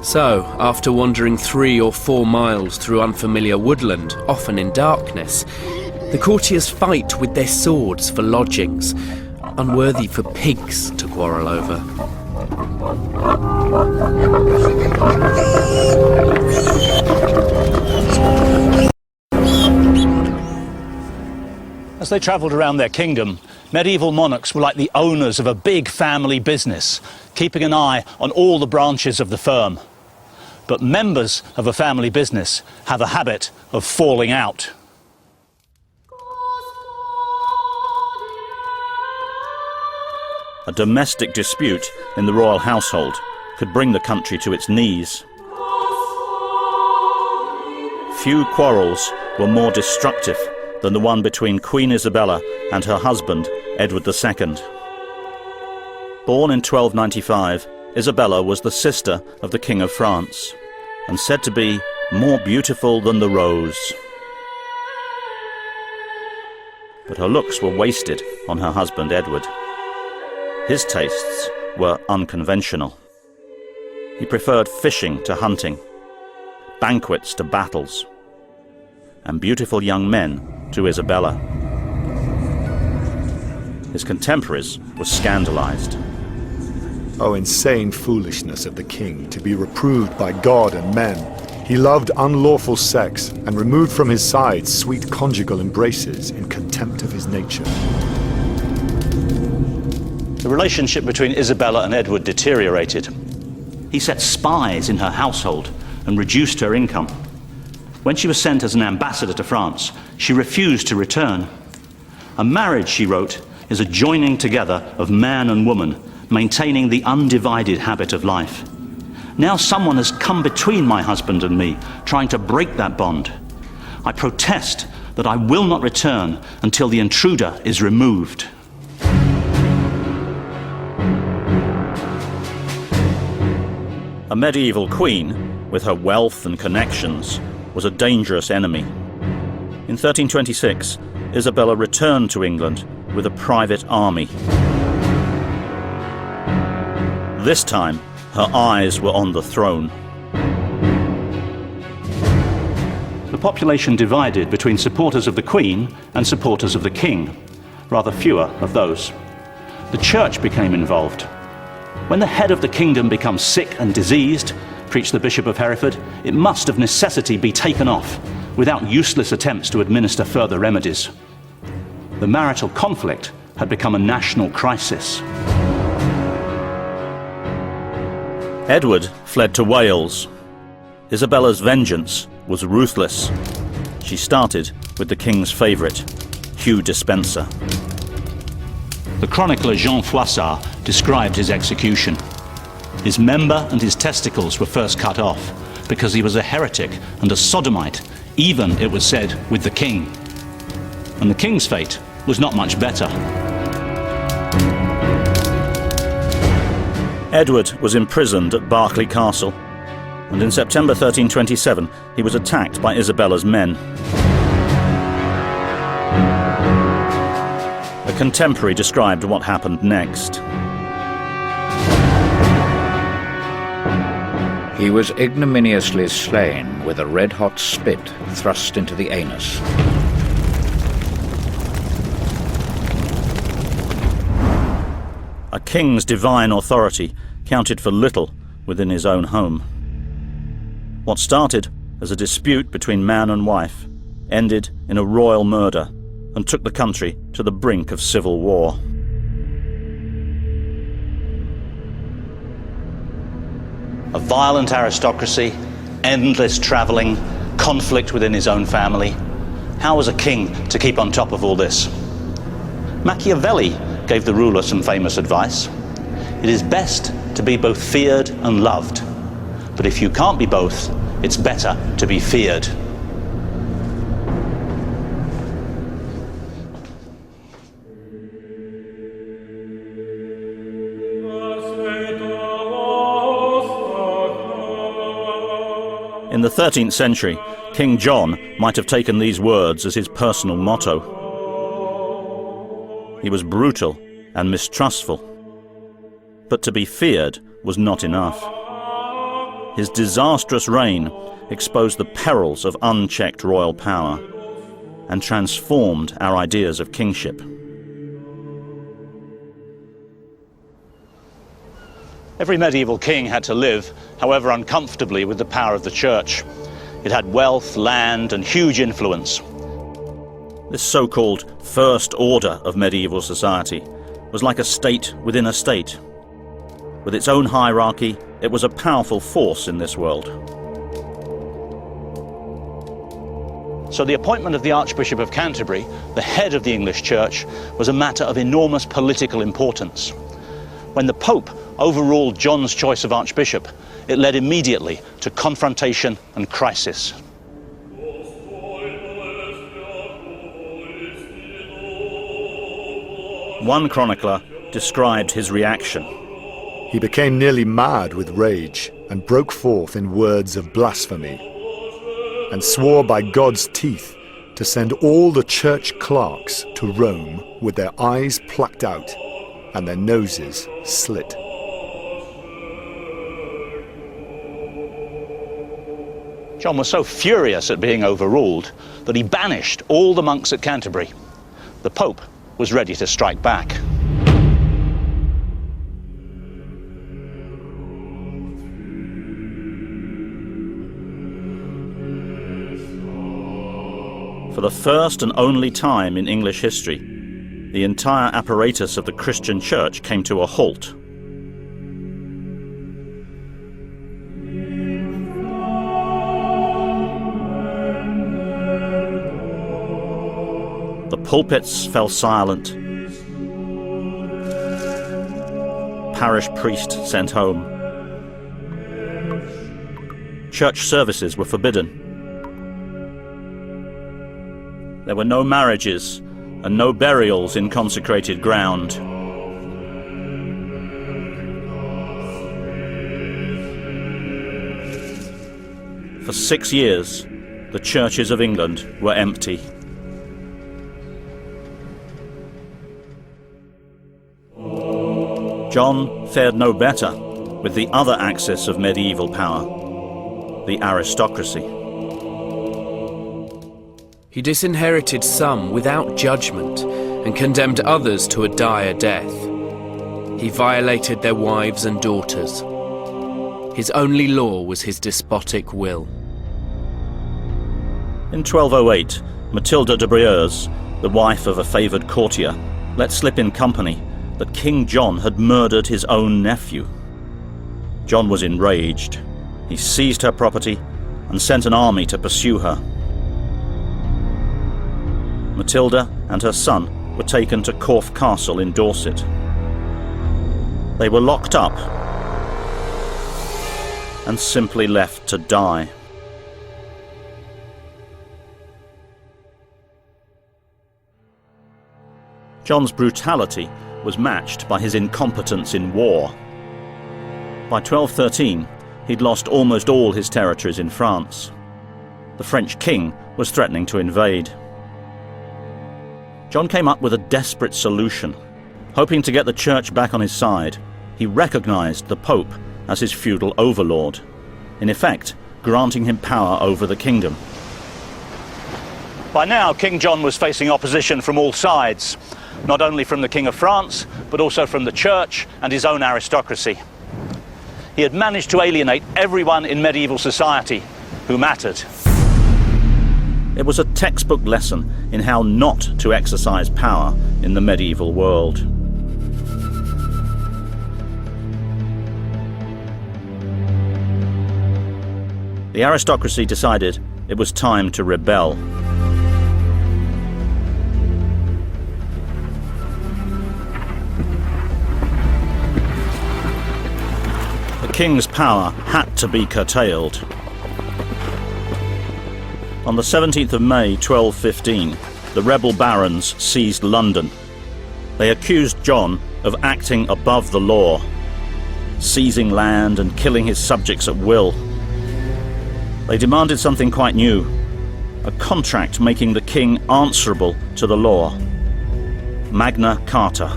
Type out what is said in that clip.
So, after wandering 3 or 4 miles through unfamiliar woodland, often in darkness, the courtiers fight with their swords for lodgings, unworthy for pigs to quarrel over. As they travelled around their kingdom, medieval monarchs were like the owners of a big family business, keeping an eye on all the branches of the firm. But members of a family business have a habit of falling out. A domestic dispute in the royal household could bring the country to its knees. Few quarrels were more destructive than the one between Queen Isabella and her husband, Edward II. Born in 1295, Isabella was the sister of the King of France, and said to be more beautiful than the rose. But her looks were wasted on her husband Edward. His tastes were unconventional. He preferred fishing to hunting, banquets to battles, and beautiful young men to Isabella. His contemporaries were scandalized. Oh, insane foolishness of the king to be reproved by God and men. He loved unlawful sex and removed from his side sweet conjugal embraces in contempt of his nature. The relationship between Isabella and Edward deteriorated. He set spies in her household and reduced her income. When she was sent as an ambassador to France, she refused to return. A marriage, she wrote, is a joining together of man and woman, maintaining the undivided habit of life. Now someone has come between my husband and me, trying to break that bond. I protest that I will not return until the intruder is removed. A medieval queen, with her wealth and connections, was a dangerous enemy. In 1326, Isabella returned to England with a private army. This time, her eyes were on the throne. The population divided between supporters of the Queen and supporters of the King, rather fewer of those. The church became involved. When the head of the kingdom becomes sick and diseased, preached the Bishop of Hereford, it must of necessity be taken off, without useless attempts to administer further remedies. The marital conflict had become a national crisis. Edward fled to Wales. Isabella's vengeance was ruthless. She started with the king's favourite, Hugh Despenser. The chronicler Jean Froissart described his execution. His member and his testicles were first cut off because he was a heretic and a sodomite, even, it was said, with the king. And the king's fate was not much better. Edward was imprisoned at Berkeley Castle, and in September 1327 he was attacked by Isabella's men. A contemporary described what happened next. He was ignominiously slain with a red-hot spit thrust into the anus. A king's divine authority counted for little within his own home. What started as a dispute between man and wife ended in a royal murder and took the country to the brink of civil war. A violent aristocracy, endless travelling, conflict within his own family. How was a king to keep on top of all this? Machiavelli gave the ruler some famous advice. It is best to be both feared and loved. But if you can't be both, it's better to be feared. In the 13th century, King John might have taken these words as his personal motto. He was brutal and mistrustful, but to be feared was not enough. his disastrous reign exposed the perils of unchecked royal power and transformed our ideas of kingship. Every medieval king had to live, however uncomfortably, with the power of the church. It had wealth, land, and huge influence. This so-called First Order of medieval society was like a state within a state. With its own hierarchy, it was a powerful force in this world. So the appointment of the Archbishop of Canterbury, the head of the English Church, was a matter of enormous political importance. When the Pope overruled John's choice of Archbishop, it led immediately to confrontation and crisis. One chronicler described his reaction. He became nearly mad with rage and broke forth in words of blasphemy, and swore by God's teeth to send all the church clerks to Rome with their eyes plucked out and their noses slit. John was so furious at being overruled that he banished all the monks at Canterbury. The Pope was ready to strike back. For the first and only time in English history, the entire apparatus of the Christian church came to a halt. The pulpits fell silent. Parish priest sent home. Church services were forbidden. There were no marriages and no burials in consecrated ground. For 6 years, the churches of England were empty. John fared no better with the other axis of medieval power, the aristocracy. He disinherited some without judgment and condemned others to a dire death. He violated their wives and daughters. His only law was his despotic will. In 1208, Matilda de Breuse, the wife of a favoured courtier, let slip in company that King John had murdered his own nephew. John was enraged. He seized her property and sent an army to pursue her. Matilda and her son were taken to Corfe Castle in Dorset. They were locked up and simply left to die. John's brutality was matched by his incompetence in war. By 1213, he'd lost almost all his territories in France. The French king was threatening to invade. John came up with a desperate solution. Hoping to get the church back on his side, he recognized the Pope as his feudal overlord, in effect granting him power over the kingdom. By now, King John was facing opposition from all sides, not only from the King of France, but also from the church and his own aristocracy. He had managed to alienate everyone in medieval society who mattered. It was a textbook lesson in how not to exercise power in the medieval world. The aristocracy decided it was time to rebel. The king's power had to be curtailed. On the 17th of May 1215, the rebel barons seized London. They accused John of acting above the law, seizing land and killing his subjects at will. They demanded something quite new, a contract making the king answerable to the law. Magna Carta.